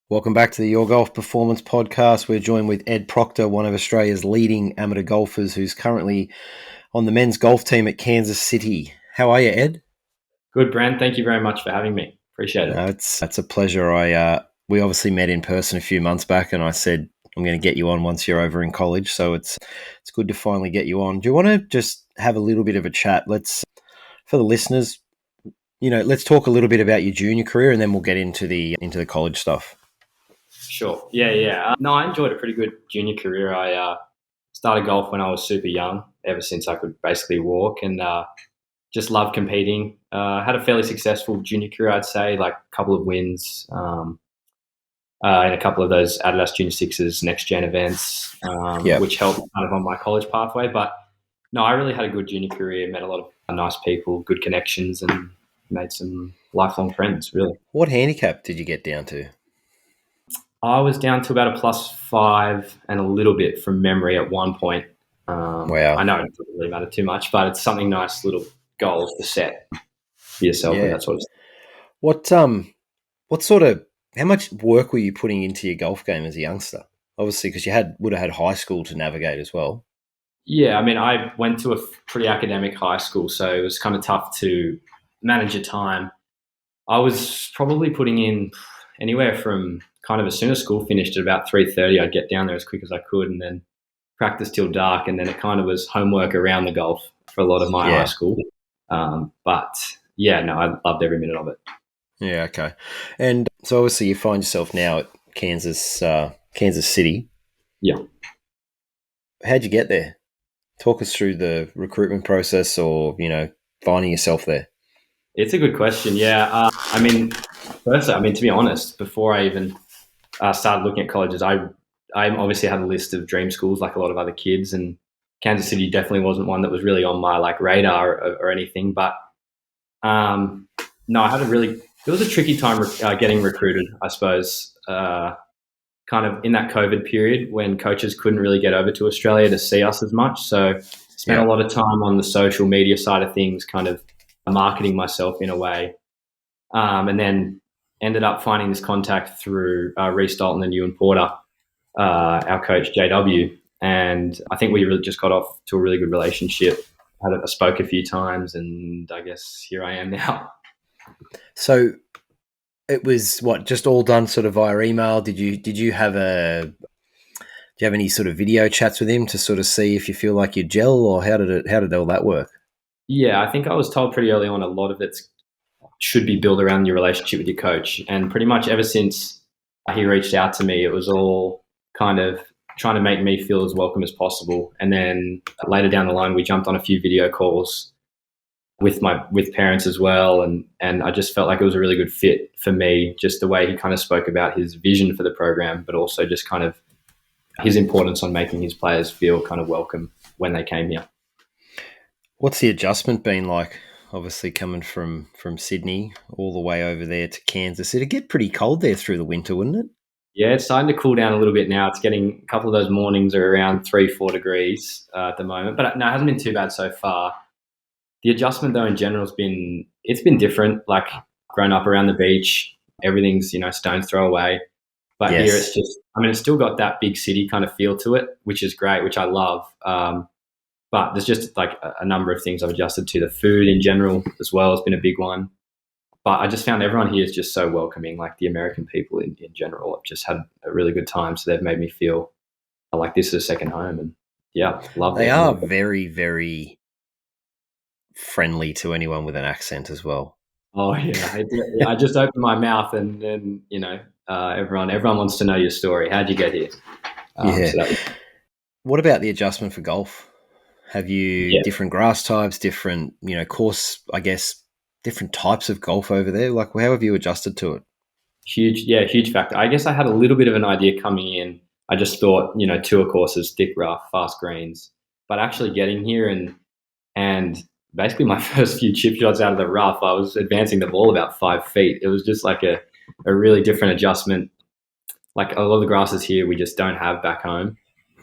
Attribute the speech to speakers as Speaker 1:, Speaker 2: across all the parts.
Speaker 1: Welcome back to the Your Golf Performance Podcast. We're joined with Ed Procter, one of Australia's leading amateur golfers who's currently on the men's golf team at Kansas City. How are you, Ed?
Speaker 2: Good, Brent. Thank you very much for having me. Appreciate it.
Speaker 1: It's a pleasure. We obviously met in person a few months back, and I said I'm going to get you on once you're over in college. So it's good to finally get you on. Do you want to just have a little bit of a chat? For the listeners, let's talk a little bit about your junior career, and then we'll get into the college stuff.
Speaker 2: Sure. Yeah. No, I enjoyed a pretty good junior career. I started golf when I was super young, ever since I could basically walk, and just loved competing. Had a fairly successful junior career, I'd say, like a couple of wins in a couple of those Adidas Junior Sixes next gen events, which helped kind of on my college pathway. But no, I really had a good junior career, met a lot of nice people, good connections, and made some lifelong friends, really.
Speaker 1: What handicap did you get down to?
Speaker 2: I was down to about a +5 and a little bit from memory at one point.
Speaker 1: Wow.
Speaker 2: I know it doesn't really matter too much, but it's something nice, little goals to set for yourself and that sort of stuff.
Speaker 1: What sort of, how much work were you putting into your golf game as a youngster? Obviously, because you would have had high school to navigate as well.
Speaker 2: Yeah, I mean, I went to a pretty academic high school, so it was kind of tough to manage your time. I was probably putting in anywhere from kind of as soon as school finished at about 3:30, I'd get down there as quick as I could and then practice till dark. And then it kind of was homework around the golf for a lot of my high school. But yeah, no, I loved every minute of it.
Speaker 1: Yeah, okay. And so obviously you find yourself now at Kansas City.
Speaker 2: Yeah.
Speaker 1: How'd you get there? Talk us through the recruitment process or, finding yourself there.
Speaker 2: It's a good question. Yeah. Firstly, to be honest, before I even started looking at colleges, I obviously had a list of dream schools like a lot of other kids, and Kansas City definitely wasn't one that was really on my radar or anything. But no, it was a tricky time getting recruited, I suppose, kind of in that COVID period when coaches couldn't really get over to Australia to see us as much. So spent a lot of time on the social media side of things, kind of marketing myself in a way. And then ended up finding this contact through Reece Dalton and Ewan Porter, our coach JW. And I think we really just got off to a really good relationship. I spoke a few times, and I guess here I am now.
Speaker 1: So it was just all done sort of via email. Did you have any sort of video chats with him to sort of see if you feel like you gel, or how did all that work?
Speaker 2: Yeah, I think I was told pretty early on a lot of it should be built around your relationship with your coach. And pretty much ever since he reached out to me, it was all kind of trying to make me feel as welcome as possible. And then later down the line, we jumped on a few video calls with parents as well. And I just felt like it was a really good fit for me, just the way he kind of spoke about his vision for the program, but also just kind of his importance on making his players feel kind of welcome when they came here.
Speaker 1: What's the adjustment been like? Obviously coming from Sydney all the way over there to Kansas. It'd get pretty cold there through the winter, wouldn't it?
Speaker 2: Yeah, it's starting to cool down a little bit now. It's getting a couple of those mornings are around 3-4 degrees at the moment. But no, it hasn't been too bad so far. The adjustment, though, in general, it's been different. Like, grown up around the beach, everything's, stone's throw away. But here it's just, it's still got that big city kind of feel to it, which is great, which I love. But there's just like a number of things I've adjusted to. The food in general as well has been a big one. But I just found everyone here is just so welcoming. Like the American people in general have just had a really good time. So they've made me feel like this is a second home. And yeah, love it.
Speaker 1: They are very, very friendly to anyone with an accent as well.
Speaker 2: Oh, yeah. I just opened my mouth and then, everyone wants to know your story. How'd you get here?
Speaker 1: What about the adjustment for golf? Have you different grass types, different, course, I guess, different types of golf over there? Like, how have you adjusted to it?
Speaker 2: Huge factor. I guess I had a little bit of an idea coming in. I just thought, tour courses, thick rough, fast greens. But actually getting here and basically my first few chip shots out of the rough, I was advancing the ball about 5 feet. It was just like a really different adjustment. Like a lot of the grasses here, we just don't have back home.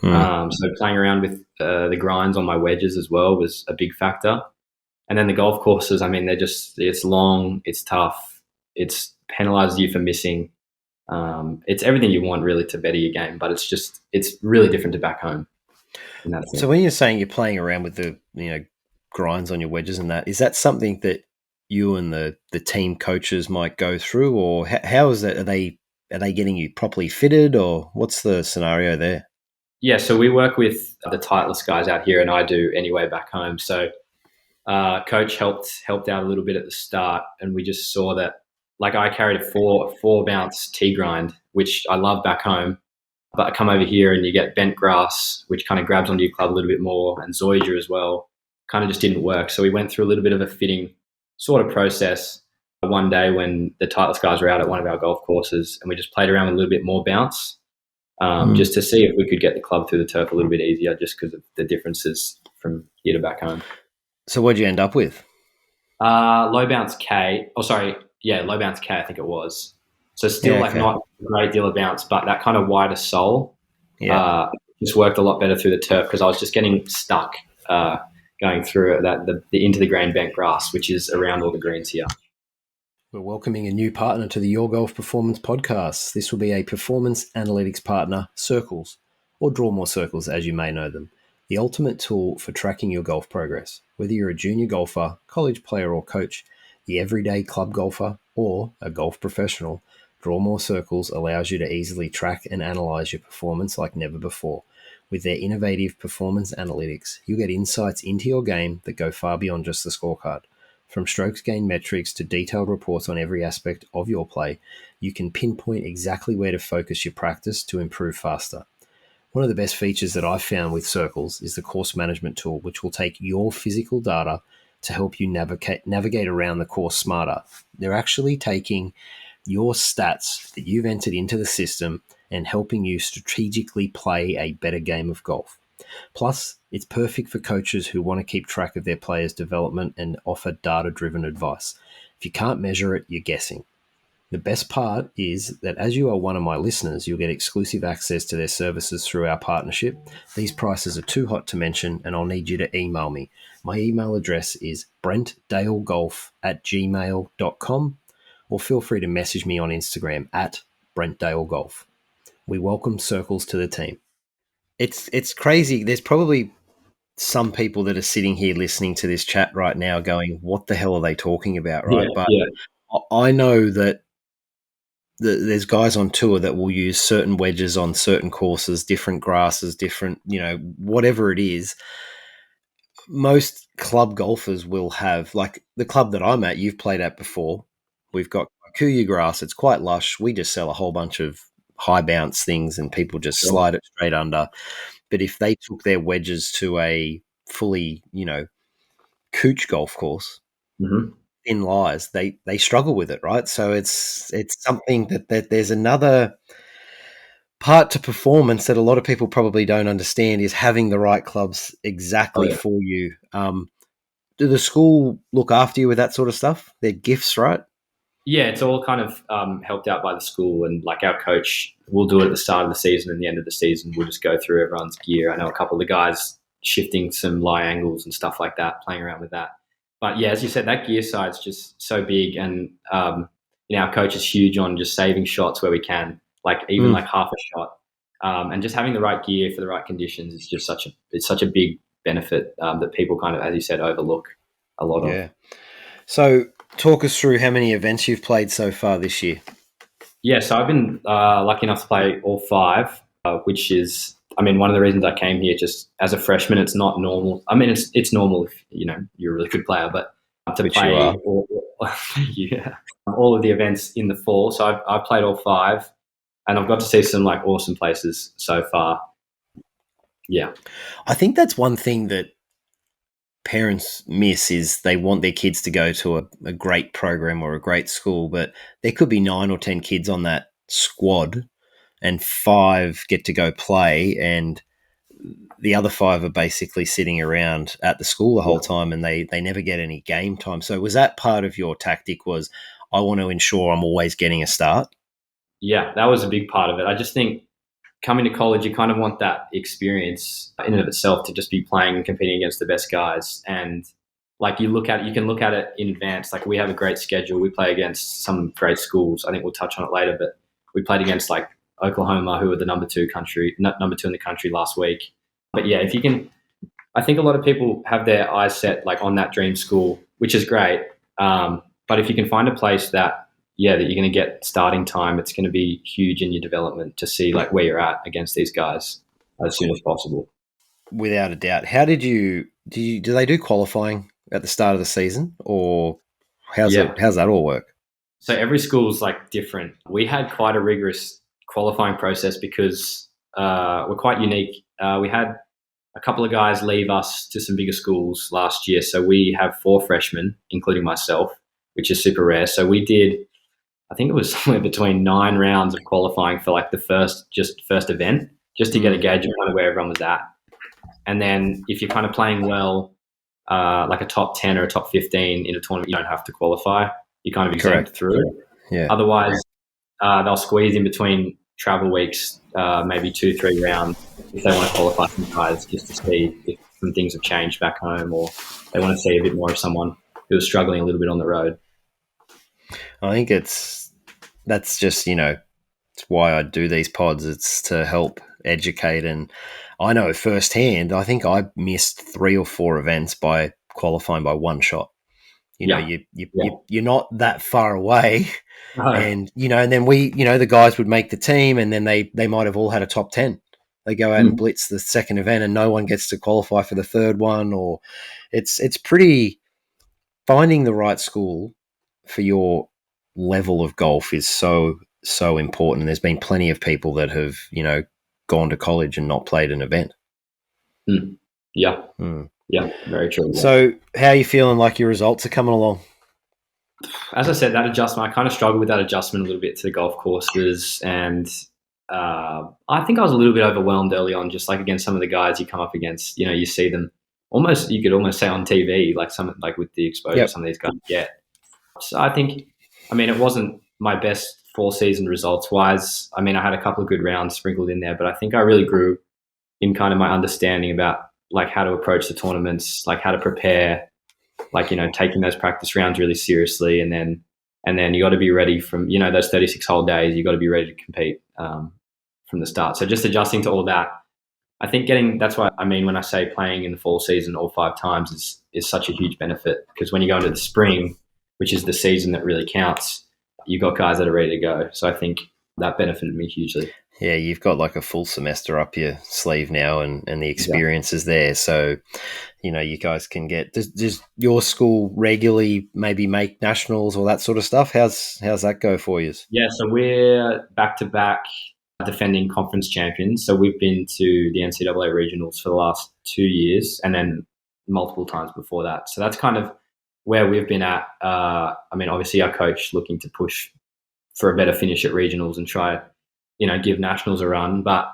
Speaker 2: So playing around with the grinds on my wedges as well was a big factor. And then the golf courses, it's long, it's tough, it's penalizes you for missing. It's everything you want really to better your game, but it's really different to back home in that
Speaker 1: So
Speaker 2: sense.
Speaker 1: when you're saying you're playing around with the grinds on your wedges and that, is that something that you and the team coaches might go through, or how is that? Are they getting you properly fitted, or what's the scenario there?
Speaker 2: Yeah, so we work with the Titleist guys out here, and I do anyway back home. So coach helped out a little bit at the start, and we just saw that like I carried a four bounce T grind, which I love back home, but I come over here and you get bent grass, which kind of grabs onto your club a little bit more, and zoysia as well. Kind of just didn't work. So we went through a little bit of a fitting sort of process one day when the Titleist guys were out at one of our golf courses, and we just played around with a little bit more bounce,
Speaker 1: Mm.
Speaker 2: just to see if we could get the club through the turf a little bit easier, just because of the differences from here to back home.
Speaker 1: So what'd you end up with?
Speaker 2: Low bounce K. Oh, sorry. Yeah, low bounce K, I think it was. So still
Speaker 1: Yeah,
Speaker 2: like
Speaker 1: okay.
Speaker 2: not a great deal of bounce, but that kind of wider sole
Speaker 1: Yeah.
Speaker 2: uh, just worked a lot better through the turf because I was just getting stuck going through the into the grain bent grass, which is around all the greens here.
Speaker 1: We're welcoming a new partner to the Your Golf Performance podcast. This will be a performance analytics partner, Circles, or Draw More Circles as you may know them, the ultimate tool for tracking your golf progress. Whether you're a junior golfer, college player or coach, the everyday club golfer, or a golf professional, Draw More Circles allows you to easily track and analyze your performance like never before. With their innovative performance analytics, you get insights into your game that go far beyond just the scorecard. From strokes gain metrics to detailed reports on every aspect of your play, you can pinpoint exactly where to focus your practice to improve faster. One of the best features that I've found with Circles is the course management tool, which will take your physical data to help you navigate around the course smarter. They're actually taking your stats that you've entered into the system and helping you strategically play a better game of golf. Plus, it's perfect for coaches who want to keep track of their players' development and offer data driven advice. If you can't measure it, you're guessing. The best part is that as you are one of my listeners, you'll get exclusive access to their services through our partnership. These prices are too hot to mention, and I'll need you to email me. My email address is brentdalegolf@gmail.com, or feel free to message me on Instagram at brentdalegolf. We welcome Circles to the team. It's crazy. There's probably some people that are sitting here listening to this chat right now going, what the hell are they talking about,
Speaker 2: Yeah,
Speaker 1: right? But
Speaker 2: yeah,
Speaker 1: I know that there's guys on tour that will use certain wedges on certain courses, different grasses, different, whatever it is. Most club golfers will have, like the club that I'm at, you've played at before. We've got Kuya grass. It's quite lush. We just sell a whole bunch of high bounce things and people just
Speaker 2: sure.
Speaker 1: slide it straight under. But if they took their wedges to a fully, cooch golf course,
Speaker 2: Hmm.
Speaker 1: in lies, they struggle with it, right? So it's something that there's another part to performance that a lot of people probably don't understand is having the right clubs
Speaker 2: Oh
Speaker 1: exactly
Speaker 2: yeah.
Speaker 1: for you. Do the school look after you with that sort of stuff? They're gifts, right?
Speaker 2: Yeah, it's all kind of helped out by the school, and like our coach will do it at the start of the season and the end of the season. We'll just go through everyone's gear. I know a couple of the guys shifting some lie angles and stuff like that, playing around with that. But yeah, as you said, that gear side's just so big, and our coach is huge on just saving shots where we can, like even
Speaker 1: Mm,
Speaker 2: like half a shot, and just having the right gear for the right conditions is just such a big benefit that people kind of, as you said, overlook a lot of.
Speaker 1: yeah. So talk us through how many events you've played so far this year.
Speaker 2: Yeah, so I've been lucky enough to play all five, which is, I mean, one of the reasons I came here just as a freshman. It's not normal. I mean, it's normal if you're a really good player, but to
Speaker 1: Which you
Speaker 2: play
Speaker 1: are.
Speaker 2: yeah, all of the events in the fall. So I've played all five, and I've got to see some like awesome places so far. Yeah,
Speaker 1: I think that's one thing that parents miss is they want their kids to go to a great program or a great school, but there could be 9 or 10 kids on that squad and 5 get to go play and the other 5 are basically sitting around at the school the
Speaker 2: yeah,
Speaker 1: whole time and they never get any game time. So was that part of your tactic was I want to ensure I'm always getting a start?
Speaker 2: yeah. That was a big part of it. I just think coming to college, you kind of want that experience in and of itself to just be playing and competing against the best guys. And like you can look at it in advance. Like we have a great schedule. We play against some great schools. I think we'll touch on it later, but we played against like Oklahoma, who were the number two in the country last week. But yeah, if you can, I think a lot of people have their eyes set like on that dream school, which is great. But if you can find a place that you're going to get starting time, it's going to be huge in your development to see like where you're at against these guys as soon as possible.
Speaker 1: Without a doubt. How do they do qualifying at the start of the season, or how's
Speaker 2: Yeah.
Speaker 1: that all work?
Speaker 2: So every school's like different. We had quite a rigorous qualifying process because we're quite unique. We had a couple of guys leave us to some bigger schools last year. So we have 4 freshmen, including myself, which is super rare. So we did, I think it was somewhere between 9 rounds of qualifying for like the first event, just to get a gauge of kind of where everyone was at. And then if you're kind of playing well, like a top 10 or a top 15 in a tournament, you don't have to qualify. You're kind of exempt through it.
Speaker 1: Yeah.
Speaker 2: Otherwise, they'll squeeze in between travel weeks, maybe 2-3 rounds if they want to qualify some guys just to see if some things have changed back home, or they want to see a bit more of someone who was struggling a little bit on the road.
Speaker 1: I think that's just, it's why I do these pods. It's to help educate. And I know firsthand, I think I missed 3 or 4 events by qualifying by 1 shot. You're not that far away.
Speaker 2: No.
Speaker 1: And, and then the guys would make the team, and then they might have all had a top 10. They go out and blitz the second event and no one gets to qualify for the third one. Or it's pretty, finding the right school for your level of golf is so important. And there's been plenty of people that have, gone to college and not played an event.
Speaker 2: Yeah. Yeah, very true. Yeah.
Speaker 1: So how are you feeling like your results are coming along?
Speaker 2: As I said, that adjustment, I kind of struggled with that adjustment a little bit to the golf courses. And I think I was a little bit overwhelmed early on, just like against some of the guys you come up against. You see them almost, you could almost say on TV, like with the exposure some of these guys get. So I think, it wasn't my best full season results wise. I had a couple of good rounds sprinkled in there, but I think I really grew in kind of my understanding about like how to approach the tournaments, like how to prepare, like, taking those practice rounds really seriously. And then you got to be ready from, those 36 hole days, you got to be ready to compete from the start. So just adjusting to all that, I think that's what I mean when I say playing in the fall season all 5 times is such a huge benefit, because when you go into the spring, which is the season that really counts, you've got guys that are ready to go. So I think that benefited me hugely.
Speaker 1: Yeah, you've got like a full semester up your sleeve now, and the experience is there. So, you guys can get, does your school regularly maybe make nationals or that sort of stuff? How's that go for you?
Speaker 2: Yeah, so we're back-to-back defending conference champions. So we've been to the NCAA regionals for the last 2 years, and then multiple times before that. So that's kind of where we've been at. Obviously our coach looking to push for a better finish at regionals and try, give nationals a run. But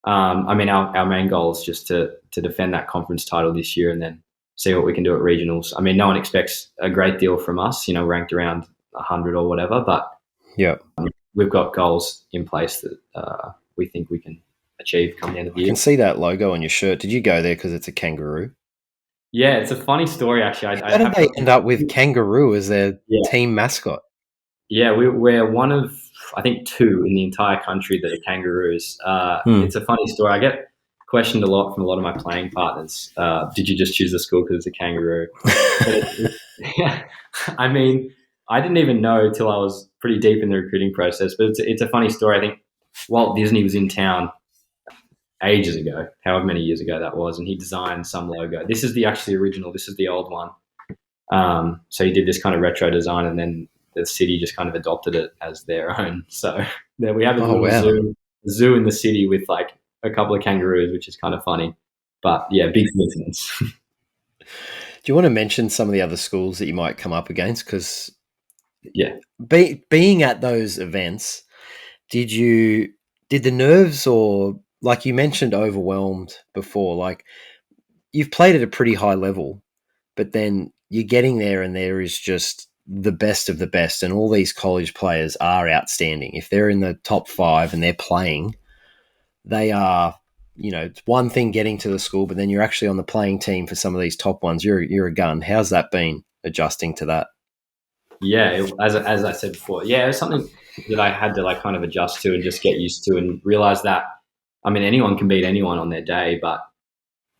Speaker 2: our main goal is just to defend that conference title this year and then see what we can do at regionals. No one expects a great deal from us, ranked around 100 or whatever, but we've got goals in place that we think we can achieve come the end of the year.
Speaker 1: I can see that logo on your shirt. Did you go there because it's a kangaroo?
Speaker 2: Yeah, it's a funny story actually.
Speaker 1: How did they end up with kangaroo as their team mascot?
Speaker 2: Yeah, we're one of, I think, 2 in the entire country that are kangaroos. It's a funny story. I get questioned a lot from a lot of my playing partners. Did you just choose the school because it's a kangaroo? I didn't even know till I was pretty deep in the recruiting process. But it's a funny story. I think Walt Disney was in town ages ago, however many years ago that was, and he designed some logo. This is the actually original. This is the old one. So he did this kind of retro design, and then the city just kind of adopted it as their own. So there we have a little zoo in the city with like a couple of kangaroos, which is kind of funny. But yeah, big coincidence.
Speaker 1: Do you want to mention some of the other schools that you might come up against? Because being at those events, did the nerves, or like you mentioned, overwhelmed before? Like, you've played at a pretty high level, but then you're getting there and there is just the best of the best, and all these college players are outstanding. If they're in the top 5 and they're playing, they are, it's one thing getting to the school, but then you're actually on the playing team for some of these top ones. You're a gun. How's that been, adjusting to that?
Speaker 2: Yeah, as I said before, it was something that I had to like kind of adjust to and just get used to and realize that, I mean, anyone can beat anyone on their day, but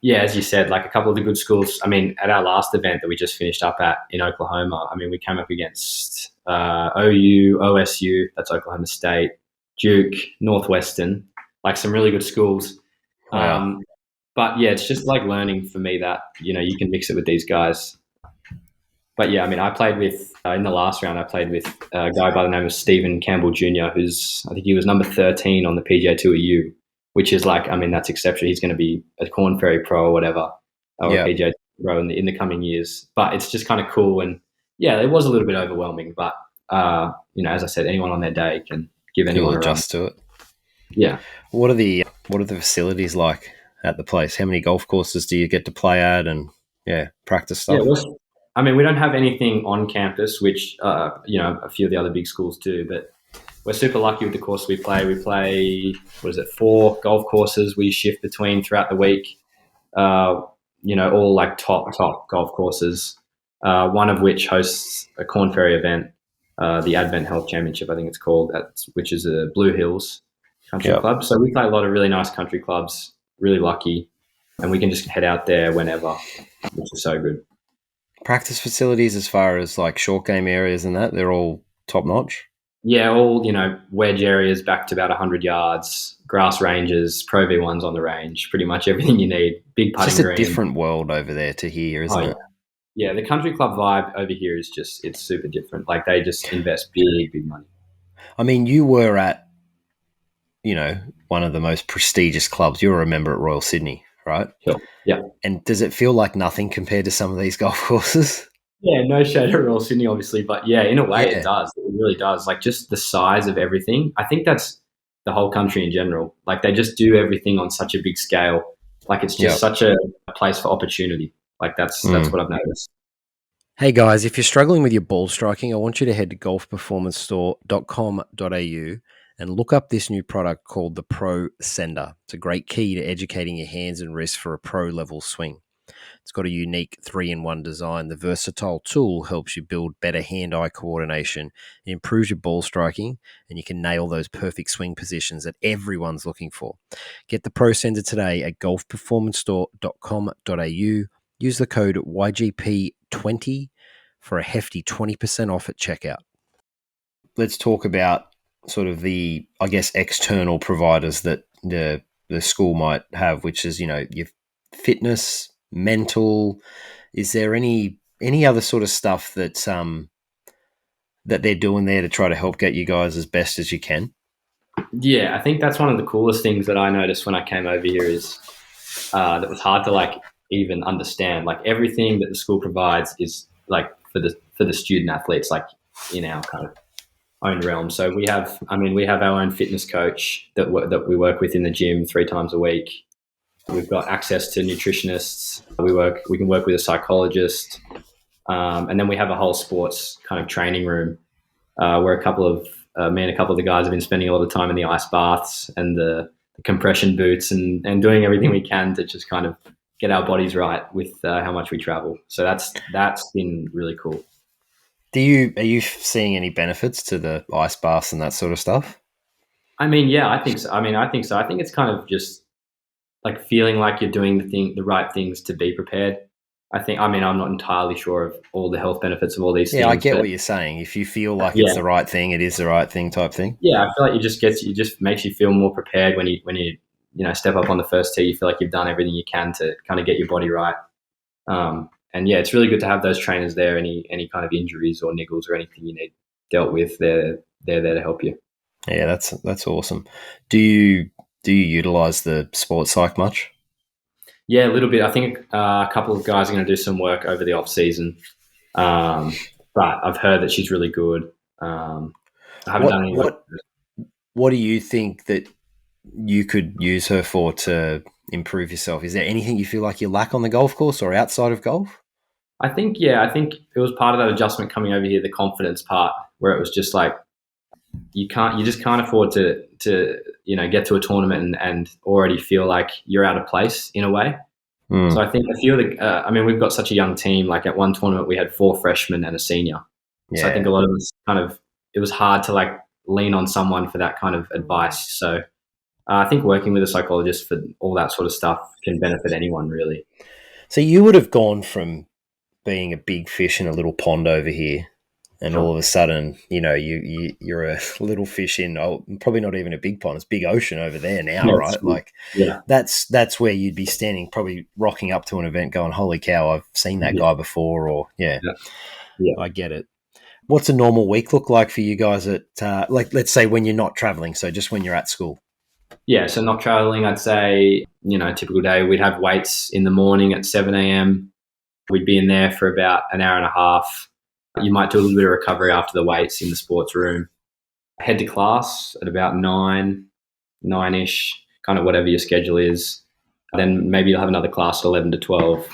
Speaker 2: yeah, as you said, like a couple of the good schools. I mean, at our last event that we just finished up at in Oklahoma, I mean, we came up against OU, OSU, that's Oklahoma State, Duke, Northwestern, like some really good schools.
Speaker 1: Wow.
Speaker 2: But yeah, it's just like learning for me that, you know, you can mix it with these guys. But yeah, I mean, I played with, in the last round, I played with a guy by the name of Stephen Campbell Jr., who's, I think he was number 13 on the PGA Tour U, which is like, I mean, that's exceptional. He's going to be a Corn Ferry Pro or whatever, or a
Speaker 1: Yeah.
Speaker 2: PGA Pro in the coming years. But it's just kind of cool. And yeah, it was a little bit overwhelming. But, you know, as I said, anyone on their day can give
Speaker 1: You'll
Speaker 2: anyone a run.
Speaker 1: adjust to it.
Speaker 2: Yeah.
Speaker 1: What are the facilities like at the place? How many golf courses do you get to play at, and yeah, practice
Speaker 2: Yeah,
Speaker 1: stuff?
Speaker 2: I mean, we don't have anything on campus, which you know, a few of the other big schools do. But we're super lucky with the course we play. We play, what is it, 4 golf courses we shift between throughout the week. Uh, you know, all like top golf courses. One of which hosts a Corn Ferry event, the Advent Health Championship, I think it's called, which is a Blue Hills Country
Speaker 1: Yeah.
Speaker 2: Club. So we play a lot of really nice country clubs. Really lucky, and we can just head out there whenever, which is so good.
Speaker 1: Practice facilities as far as like short game areas and that, they're all top notch.
Speaker 2: Yeah, all, you know, wedge areas back to about 100 yards, grass ranges, Pro V1s on the range, pretty much everything you need. Big
Speaker 1: It's just
Speaker 2: putting
Speaker 1: a
Speaker 2: green.
Speaker 1: different world over there to here,
Speaker 2: Oh
Speaker 1: isn't
Speaker 2: yeah,
Speaker 1: it?
Speaker 2: yeah. The country club vibe over here is just, it's super different. Like they just invest big money.
Speaker 1: I mean, you were at, one of the most prestigious clubs. You were a member at Royal Sydney, right?
Speaker 2: Sure. Yeah.
Speaker 1: And does it feel like nothing compared to some of these golf courses?
Speaker 2: Yeah, no shade at Royal Sydney, obviously, but yeah, in a way, it
Speaker 1: Yeah.
Speaker 2: does. It really does. Like just the size of everything. I think that's the whole country in general. Like they just do everything on such a big scale. Like it's
Speaker 1: Yeah.
Speaker 2: just such a place for opportunity. Like that's
Speaker 1: Mm.
Speaker 2: what I've noticed.
Speaker 1: Hey guys, if you're struggling with your ball striking, I want you to head to golfperformancestore.com.au and look up this new product called the Pro Sender. It's a great key to educating your hands and wrists for a pro level swing. It's got a unique 3-in-1 design. The versatile tool helps you build better hand-eye coordination. It improves your ball striking, and you can nail those perfect swing positions that everyone's looking for. Get the Pro Sender today at golfperformancestore.com.au. Use the code YGP20 for a hefty 20% off at checkout. Let's talk about sort of the, I guess, external providers that the school might have, which is, your fitness, mental. Is there any other sort of stuff that they're doing there to try to help get you guys as best as you can?
Speaker 2: Yeah, I think that's one of the coolest things that I noticed when I came over here is that was hard to like even understand. Like everything that the school provides is like for the student athletes, like in our kind of own realm. So we have, I mean, we have our own fitness coach that we work with in the gym 3 times a week. We've got access to nutritionists. We can work with a psychologist, and then we have a whole sports kind of training room where me and a couple of the guys have been spending a lot of time in the ice baths and the compression boots and doing everything we can to just kind of get our bodies right with how much we travel. So that's been really cool.
Speaker 1: Are you seeing any benefits to the ice baths and that sort of stuff?
Speaker 2: I mean, yeah, I think so. I think so. I think it's kind of just like feeling like you're doing the right things to be prepared. I mean, I'm not entirely sure of all the health benefits of all these
Speaker 1: Yeah, I
Speaker 2: things,
Speaker 1: get
Speaker 2: but
Speaker 1: what you're saying. If you feel like it's
Speaker 2: yeah,
Speaker 1: the right thing, it is the right thing type thing.
Speaker 2: yeah, I feel like it just makes you feel more prepared when you know, step up on the first tee. You feel like you've done everything you can to kind of get your body right. And yeah, it's really good to have those trainers there. Any kind of injuries or niggles or anything you need dealt with, they're there to help you.
Speaker 1: Yeah, that's awesome. Do you utilize the sports psych much?
Speaker 2: Yeah, a little bit. I think a couple of guys are going to do some work over the off season, but I've heard that she's really good. I haven't done
Speaker 1: What
Speaker 2: any work.
Speaker 1: what what do you think that you could use her for to improve yourself? Is there anything you feel like you lack on the golf course or outside of golf?
Speaker 2: I think it was part of that adjustment coming over here, the confidence part, where it was just like you just can't afford to you know, get to a tournament and already feel like you're out of place in a way. So
Speaker 1: Mm,
Speaker 2: I think a few of the, I mean, we've got such a young team. Like at one tournament, we had 4 freshmen and a senior. So I think
Speaker 1: yeah,
Speaker 2: a lot of us kind of, it was hard to like lean on someone for that kind of advice. So I think working with a psychologist for all that sort of stuff can benefit anyone, really.
Speaker 1: So you would have gone from being a big fish in a little pond over here, and all
Speaker 2: Sure.
Speaker 1: of a sudden, you're a little fish in probably not even a big pond. It's big ocean over there now,
Speaker 2: Yeah,
Speaker 1: right? Like
Speaker 2: yeah,
Speaker 1: that's where you'd be standing, probably rocking up to an event, going, "Holy cow, I've seen that
Speaker 2: yeah,
Speaker 1: guy before." Or yeah,
Speaker 2: yeah, yeah.
Speaker 1: I get it. What's a normal week look like for you guys at like let's say when you're not traveling, so just when you're at school?
Speaker 2: Yeah, so not traveling, I'd say, typical day, we'd have weights in the morning at 7 a.m. We'd be in there for about an hour and a half. You might do a little bit of recovery after the weights in the sports room. Head to class at about 9-ish, kind of whatever your schedule is. Then maybe you'll have another class at 11 to 12.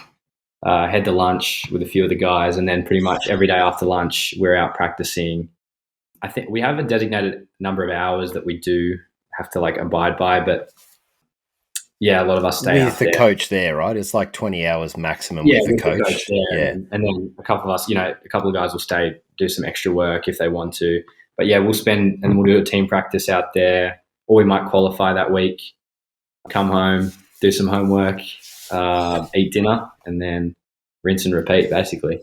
Speaker 2: Head to lunch with a few of the guys, and then pretty much every day after lunch, we're out practicing. I think we have a designated number of hours that we do have to like abide by, but yeah, a lot of us stay
Speaker 1: With
Speaker 2: out
Speaker 1: the
Speaker 2: there.
Speaker 1: coach there, right? It's like 20 hours maximum
Speaker 2: Yeah,
Speaker 1: with the
Speaker 2: with the coach
Speaker 1: coach.
Speaker 2: there,
Speaker 1: Yeah.
Speaker 2: and then a couple of us, a couple of guys will stay, do some extra work if they want to. But yeah, we'll do a team practice out there, or we might qualify that week, come home, do some homework, eat dinner, and then rinse and repeat, basically.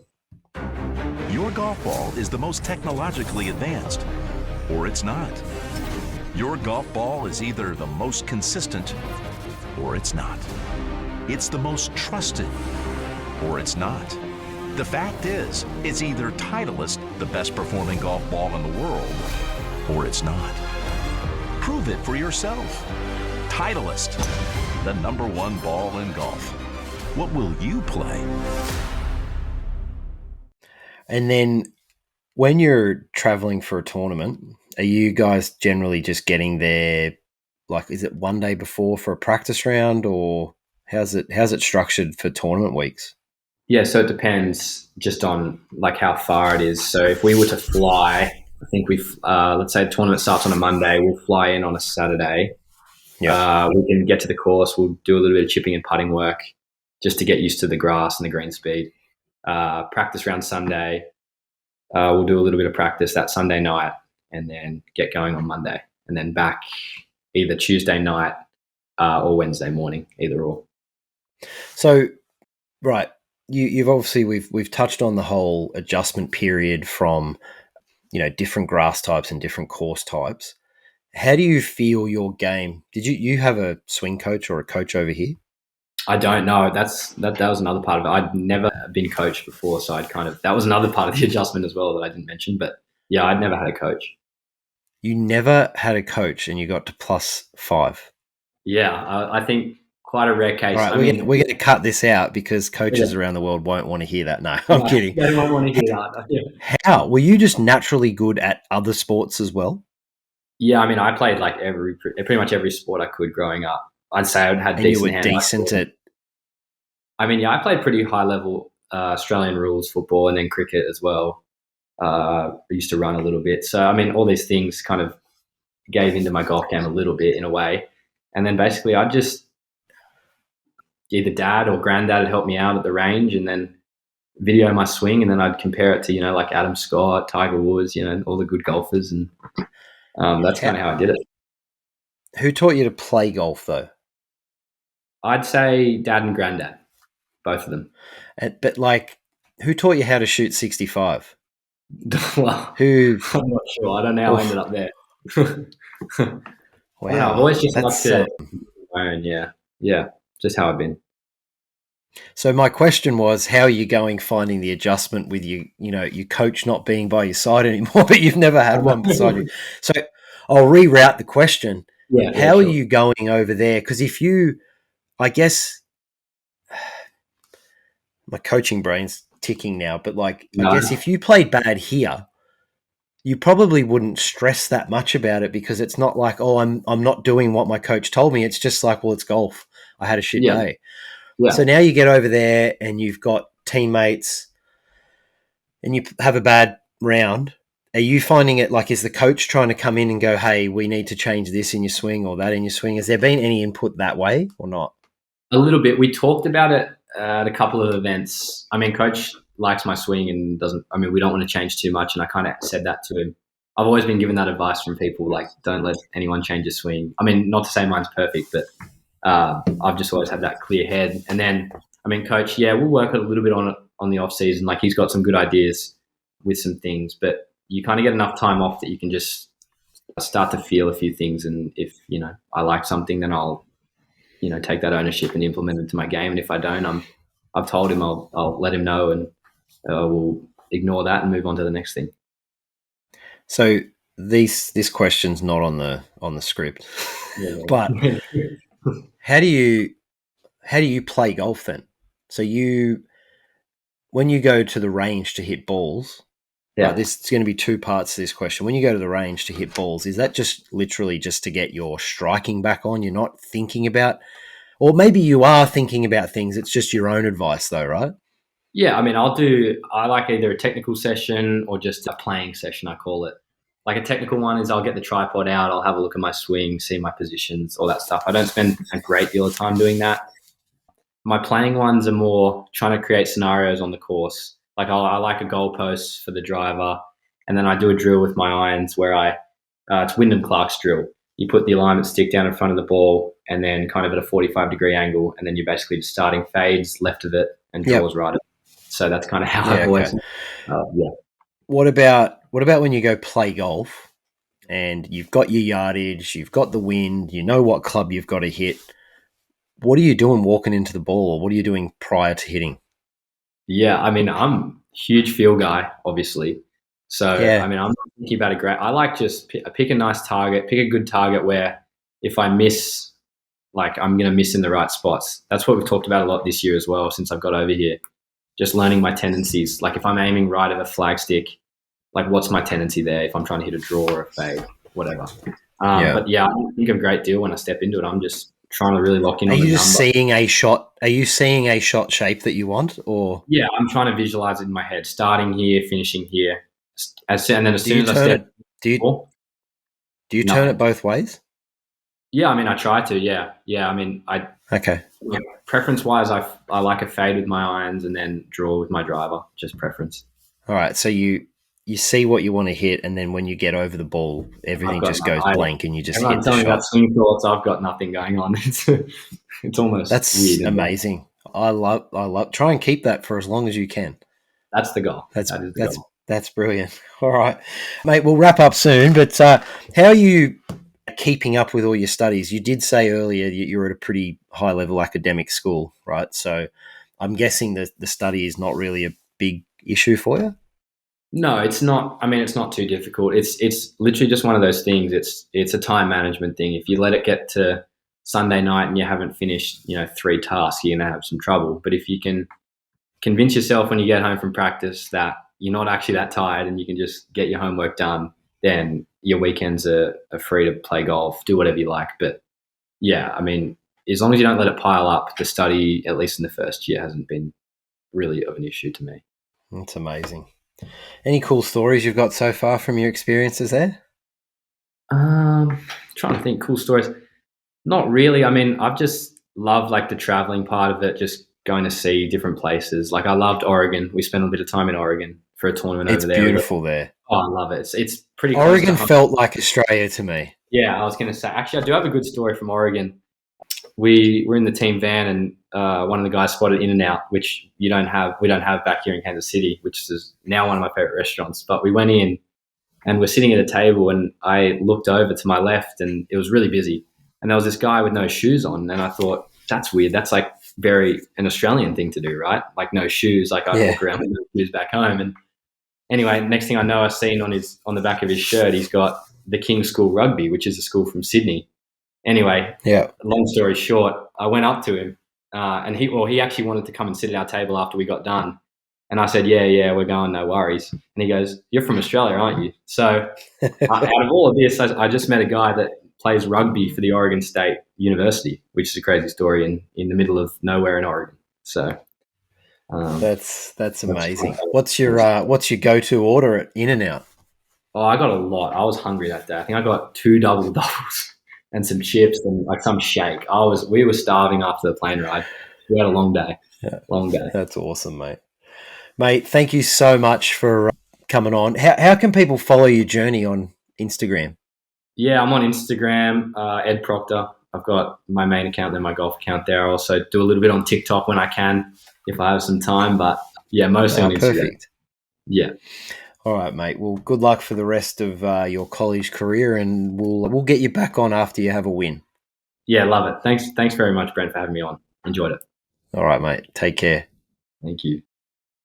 Speaker 3: Your golf ball is the most technologically advanced, or it's not. Your golf ball is either the most consistent, or it's not. It's the most trusted, or it's not. The fact is, it's either Titleist, the best performing golf ball in the world, or it's not. Prove it for yourself. Titleist, the #1 ball in golf. What will you play?
Speaker 1: And then when you're traveling for a tournament, are you guys generally just getting there? Like, is it one day before for a practice round, or how's it structured for tournament weeks?
Speaker 2: Yeah, so it depends just on like how far it is. So if we were to fly, I think let's say the tournament starts on a Monday, we'll fly in on a Saturday.
Speaker 1: Yeah.
Speaker 2: We can get to the course. We'll do a little bit of chipping and putting work just to get used to the grass and the green speed. Practice round Sunday. We'll do a little bit of practice that Sunday night and then get going on Monday and then back either Tuesday night or Wednesday morning, either or.
Speaker 1: So, right, you've obviously we've touched on the whole adjustment period from different grass types and different course types. How do you feel your game? Did you have a swing coach or a coach over here?
Speaker 2: I don't know. That was another part of it. I'd never been coached before, so that was another part of the adjustment as well that I didn't mention. But yeah, I'd never had a coach.
Speaker 1: You never had a coach, and you got to +5.
Speaker 2: Yeah, I think quite a rare case.
Speaker 1: All right, we're going to cut this out because coaches
Speaker 2: Yeah,
Speaker 1: around the world won't want to hear that. No, I'm
Speaker 2: no,
Speaker 1: kidding.
Speaker 2: they might want to hear that. Yeah.
Speaker 1: How were you just naturally good at other sports as well?
Speaker 2: Yeah, I mean, I played like pretty much every sport I could growing up. I'd say I had
Speaker 1: And you were
Speaker 2: decent hand.
Speaker 1: decent at.
Speaker 2: I mean, yeah, I played pretty high level Australian rules football and then cricket as well. I used to run a little bit, so I mean, all these things kind of gave into my golf game a little bit in a way. And then basically, I'd just either dad or granddad would help me out at the range, and then video my swing, and then I'd compare it to like Adam Scott, Tiger Woods, all the good golfers, and that's kind of how I did it.
Speaker 1: Who taught you to play golf though?
Speaker 2: I'd say dad and granddad, both of them.
Speaker 1: But like, who taught you how to shoot 65?
Speaker 2: Well,
Speaker 1: Who?
Speaker 2: I'm not sure. I don't know how I ended up there.
Speaker 1: Wow,
Speaker 2: I've always just loved
Speaker 1: that's
Speaker 2: to own. Yeah, just how I've been.
Speaker 1: so. My question was, how are you going finding the adjustment with your coach not being by your side anymore, but you've never had one beside you. So I'll reroute the question.
Speaker 2: Yeah,
Speaker 1: How are
Speaker 2: sure.
Speaker 1: you going over there? Because I guess my coaching brain's ticking now, but like,
Speaker 2: No,
Speaker 1: I guess if you played bad here, you probably wouldn't stress that much about it because it's not like, oh, I'm not doing what my coach told me. It's just like, well, it's golf. I had a shit
Speaker 2: yeah,
Speaker 1: day.
Speaker 2: yeah.
Speaker 1: So now you get over there and you've got teammates and you have a bad round. Are you finding it like, is the coach trying to come in and go, hey, we need to change this in your swing or that in your swing? Has there been any input that way or not?
Speaker 2: A little bit. We talked about it at a couple of events. I mean, coach likes my swing and doesn't. I mean, we don't want to change too much, and I kind of said that to him. I've always been given that advice from people, like, don't let anyone change your swing. I mean, not to say mine's perfect, but I've just always had that clear head. And then, I mean, coach, yeah, we'll work a little bit on the off season. Like, he's got some good ideas with some things, but you kind of get enough time off that you can just start to feel a few things. And if, I like something, then I'll, take that ownership and implement it to my game. And if I don't, I've told him I'll let him know, and we'll ignore that and move on to the next thing.
Speaker 1: So this question's not on the script, but how do you play golf then? So when you go to the range to hit balls, right, this is going to be two parts to this question. When you go to the range to hit balls, is that just literally just to get your striking back on? You're not thinking about, or maybe you are thinking about things. It's just your own advice though, right?
Speaker 2: Yeah, I mean, I like either a technical session or just a playing session, I call it. Like, a technical one is I'll get the tripod out, I'll have a look at my swing, see my positions, all that stuff. I don't spend a great deal of time doing that. My playing ones are more trying to create scenarios on the course. Like, I like a goalpost for the driver, and then I do a drill with my irons where it's Wyndham Clark's drill. You put the alignment stick down in front of the ball and then kind of at a 45-degree angle, and then you're basically just starting fades left of it and draws right of it. So that's kind of how I've always.
Speaker 1: What about when you go play golf and you've got your yardage, you've got the wind, you know what club you've got to hit? What are you doing walking into the ball, or what are you doing prior to hitting?
Speaker 2: Yeah, I mean, I'm a huge feel guy, obviously. So, I mean, I'm not thinking about I like just pick a nice target, pick a good target where if I miss, like, I'm going to miss in the right spots. That's what we've talked about a lot this year as well since I've got over here. Just learning my tendencies. Like, if I'm aiming right at a flagstick, like, what's my tendency there if I'm trying to hit a draw or a fade, whatever. But yeah, I don't think a great deal when I step into it. I'm just trying to really lock in on the number.
Speaker 1: Are you seeing a shot shape that you want, or?
Speaker 2: Yeah, I'm trying to visualize it in my head, starting here, finishing here. And then as soon as I step...
Speaker 1: Do you turn it both ways?
Speaker 2: Yeah, I mean, I try to, yeah. Yeah, I mean, preference-wise, I like a fade with my irons and then draw with my driver, just preference.
Speaker 1: All right, so you see what you want to hit, and then when you get over the ball, everything just goes blank and you just hit the shot.
Speaker 2: Telling me about swing thoughts, I've got nothing going on. It's almost
Speaker 1: That's
Speaker 2: weird.
Speaker 1: Amazing. I love try and keep that for as long as you can.
Speaker 2: That's the goal.
Speaker 1: That's brilliant. All right, mate, we'll wrap up soon, but how are you keeping up with all your studies? You did say earlier you're at a pretty high-level academic school, right? So I'm guessing that the study is not really a big issue for you?
Speaker 2: No, it's not. I mean, it's not too difficult. It's literally just one of those things. It's a time management thing. If you let it get to Sunday night and you haven't finished, 3 tasks, you're going to have some trouble. But if you can convince yourself when you get home from practice that you're not actually that tired and you can just get your homework done, then your weekends are free to play golf, do whatever you like. But yeah, I mean, as long as you don't let it pile up, the study, at least in the first year, hasn't been really of an issue to me.
Speaker 1: That's amazing. Any cool stories you've got so far from your experiences there?
Speaker 2: Trying to think cool stories. Not really. I mean, I've just loved like the traveling part of it, just going to see different places. Like, I loved Oregon. We spent a bit of time in Oregon for a tournament over there.
Speaker 1: It's beautiful there.
Speaker 2: Oh, I love it. It's pretty close.
Speaker 1: Oregon felt like Australia to me.
Speaker 2: Yeah, I was going to say, actually, I do have a good story from Oregon. We were in the team van and one of the guys spotted In-N-Out, which we don't have back here in Kansas City, which is now one of my favorite restaurants. But we went in and we're sitting at a table and I looked over to my left and it was really busy. And there was this guy with no shoes on. And I thought, that's weird. That's like very an Australian thing to do, right? Like, no shoes. Like, I walk around with no shoes back home. And anyway, next thing I know, I've seen on the back of his shirt, he's got the King's School Rugby, which is a school from Sydney. Anyway, long story short, I went up to him and he actually wanted to come and sit at our table after we got done. And I said, yeah, we're going, no worries. And he goes, you're from Australia, aren't you? So out of all of this, I just met a guy that plays rugby for the Oregon State University, which is a crazy story in the middle of nowhere in Oregon. So
Speaker 1: that's amazing. What's your go-to order at In-N-Out?
Speaker 2: Oh, I got a lot. I was hungry that day. I think I got 2 double doubles and some chips and like some shake. We were starving after the plane ride. We had a long day. Long day.
Speaker 1: That's awesome, mate. Mate, thank you so much for coming on. How can people follow your journey on Instagram?
Speaker 2: Yeah, I'm on Instagram, Ed Procter. I've got my main account, then my golf account there. I also do a little bit on TikTok when I can, if I have some time. But yeah, mostly on Instagram.
Speaker 1: Perfect.
Speaker 2: Yeah.
Speaker 1: All right, mate. Well, good luck for the rest of your college career, and we'll get you back on after you have a win.
Speaker 2: Yeah, love it. Thanks very much, Brent, for having me on. Enjoyed it.
Speaker 1: All right, mate. Take care.
Speaker 2: Thank you.